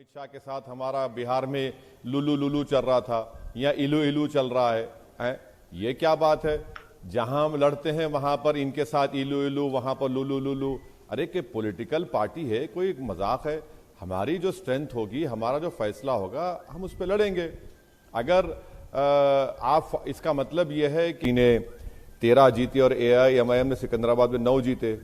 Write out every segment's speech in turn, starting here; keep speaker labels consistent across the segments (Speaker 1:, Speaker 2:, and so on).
Speaker 1: अमित शाह के साथ हमारा बिहार में लुलू लुलू चल रहा था या इलू इलू चल रहा है? ये क्या बात है? जहां हम लड़ते हैं वहां पर इनके साथ इलू इलू, वहां पर लुलू लुलू। अरे कि पॉलिटिकल पार्टी है, कोई मजाक है? हमारी जो स्ट्रेंथ होगी, हमारा जो फैसला होगा, हम उस पर लड़ेंगे। अगर आप इसका मतलब यह है कि इन्हें 13 जीते और AIMIM ने सिकंदराबाद में 9 जीते,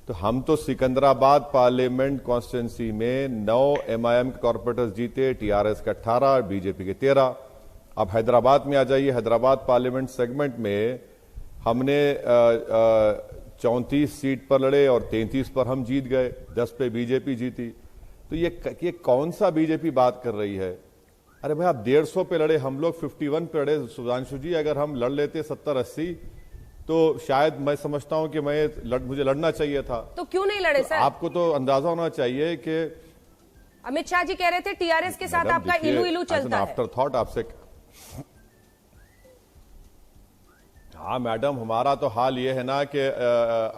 Speaker 1: तो हम तो सिकंदराबाद पार्लियामेंट कॉन्स्टिट्यूंसी में 9 MIM के कॉर्पोरेटर्स जीते, TRS के 18, बीजेपी के 13। अब हैदराबाद में आ जाइए, हैदराबाद पार्लियामेंट सेगमेंट में हमने 34 सीट पर लड़े और 33 पर हम जीत गए, 10 पे बीजेपी जीती। तो ये कौन सा बीजेपी बात कर रही है? अरे भाई, आप 150 पे लड़े, हम लोग 51 पे लड़े। सुधांशु जी, अगर हम लड़ लेते 70-80 तो शायद मैं समझता हूं कि मुझे लड़ना चाहिए था।
Speaker 2: तो क्यों नहीं लड़े सर?
Speaker 1: आपको तो अंदाजा होना चाहिए कि
Speaker 2: अमित शाह जी कह रहे थे TRS के साथ आपका इलू इलू चलता है।
Speaker 1: आफ्टर थॉट आपसे। हाँ मैडम, हमारा तो हाल ये है ना कि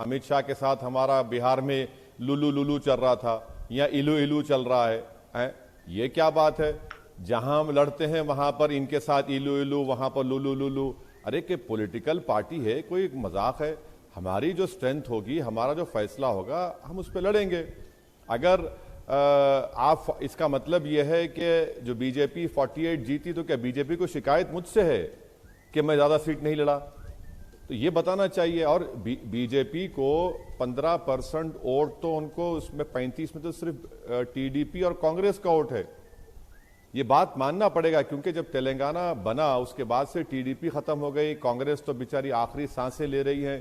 Speaker 1: अमित शाह के साथ हमारा बिहार में लुलू लुलू चल रहा था या इलू इलू चल रहा है? ये क्या बात है? जहां हम लड़ते हैं वहां पर इनके साथ इलू इलू, वहां पर लुलू लुलू। अरे कि पॉलिटिकल पार्टी है, कोई मजाक है? हमारी जो स्ट्रेंथ होगी, हमारा जो फैसला होगा, हम उस पर लड़ेंगे। अगर आप इसका मतलब यह है कि जो बीजेपी 48 जीती, तो क्या बीजेपी को शिकायत मुझसे है कि मैं ज्यादा सीट नहीं लड़ा? तो ये बताना चाहिए। और बीजेपी को 15% वोट, तो उनको उसमें 35 में तो सिर्फ TDP और कांग्रेस का वोट है। ये बात मानना पड़ेगा, क्योंकि जब तेलंगाना बना उसके बाद से TDP खत्म हो गई, कांग्रेस तो बेचारी आखिरी सांसें ले रही है,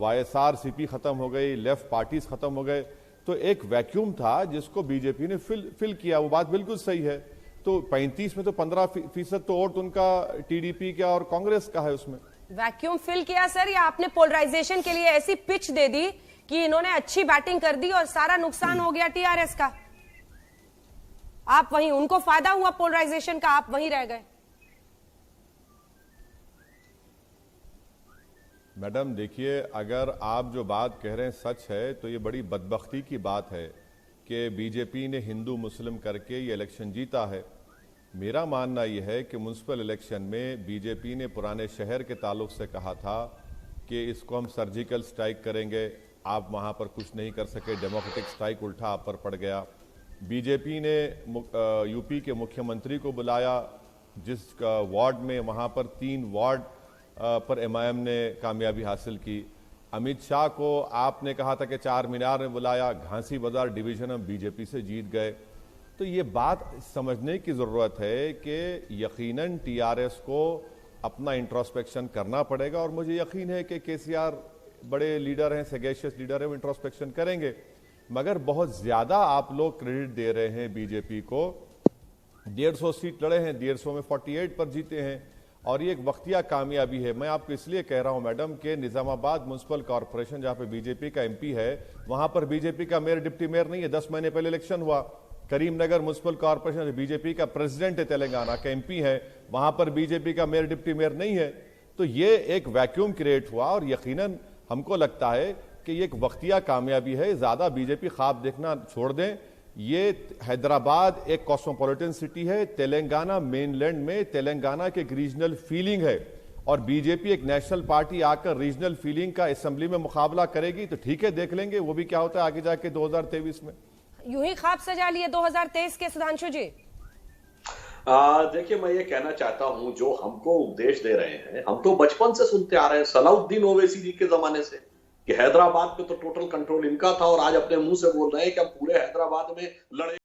Speaker 1: YSRCP खत्म हो गई, लेफ्ट पार्टीज खत्म हो गए। तो एक वैक्यूम था जिसको बीजेपी ने फिल किया। वो बात बिल्कुल सही है। तो 35 में तो 15% तो वोट उनका TDP का और कांग्रेस का है। उसमें
Speaker 2: वैक्यूम फिल किया सर, या आपने पोलराइजेशन के लिए ऐसी पिच दे दी कि इन्होंने अच्छी बैटिंग कर दी और सारा नुकसान हो गया TRS का? आप वहीं, उनको फायदा हुआ पोलराइजेशन का, आप वहीं रह गए।
Speaker 1: मैडम देखिए, अगर आप जो बात कह रहे हैं सच है, तो ये बड़ी बदबख्ती की बात है कि बीजेपी ने हिंदू मुस्लिम करके ये इलेक्शन जीता है। मेरा मानना यह है कि म्युनिसिपल इलेक्शन में बीजेपी ने पुराने शहर के ताल्लुक से कहा था कि इसको हम सर्जिकल स्ट्राइक करेंगे, आप वहाँ पर कुछ नहीं कर सके, डेमोक्रेटिक स्ट्राइक उल्टा आप पर पड़ गया। बीजेपी ने यूपी के मुख्यमंत्री को बुलाया, जिस वार्ड में वहाँ पर 3 वार्ड पर MIM ने कामयाबी हासिल की। अमित शाह को आपने कहा था कि 4 मीनार में बुलाया, घासी बाजार डिवीजन हम बीजेपी से जीत गए। तो ये बात समझने की ज़रूरत है कि यकीनन TRS को अपना इंट्रोस्पेक्शन करना पड़ेगा, और मुझे यकीन है कि KCR बड़े लीडर हैं, सगेशियस लीडर हैं, वो इंट्रोस्पेक्शन करेंगे। मगर बहुत ज्यादा आप लोग क्रेडिट दे रहे हैं बीजेपी को। 150 सीट लड़े हैं, 150 में 48 पर जीते हैं, और ये एक वक्तिया कामयाबी है। मैं आपको इसलिए कह रहा हूं मैडम कि निजामाबाद म्युनिसिपल कॉर्पोरेशन, जहां पे बीजेपी का MP है, वहां पर बीजेपी का मेयर डिप्टी मेयर नहीं है। 10 महीने पहले इलेक्शन हुआ। करीमनगर म्युनिसिपल कॉर्पोरेशन, बीजेपी का प्रेसिडेंट है, तेलंगाना का MP है, वहां पर बीजेपी का मेयर डिप्टी मेयर नहीं है। तो ये एक वैक्यूम क्रिएट हुआ, और यकीनन हमको लगता है कि ये एक वक्तिया कामयाबी है। ज्यादा बीजेपी ख्वाब देखना छोड़ दें। ये हैदराबाद एक कॉस्मोपॉलिटन सिटी है, तेलंगाना मेनलैंड में तेलंगाना की एक रीजनल फीलिंग है, और बीजेपी एक नेशनल पार्टी आकर रीजनल फीलिंग का असेंबली में मुकाबला करेगी तो ठीक है, देख लेंगे वो भी क्या होता है आगे जाके 2023 में।
Speaker 2: यूं ही ख्वाब सजा लिए 2023 के सुधांशु जी?
Speaker 3: देखिए, मैं ये कहना चाहता हूं, जो हमको उपदेश दे रहे हैं, हम तो बचपन से सुनते आ रहे हैं, सलाउद्दीन ओवैसी जी के जमाने से, कि हैदराबाद पे तो टोटल कंट्रोल इनका था, और आज अपने मुंह से बोल रहे हैं कि हम पूरे हैदराबाद में लड़े।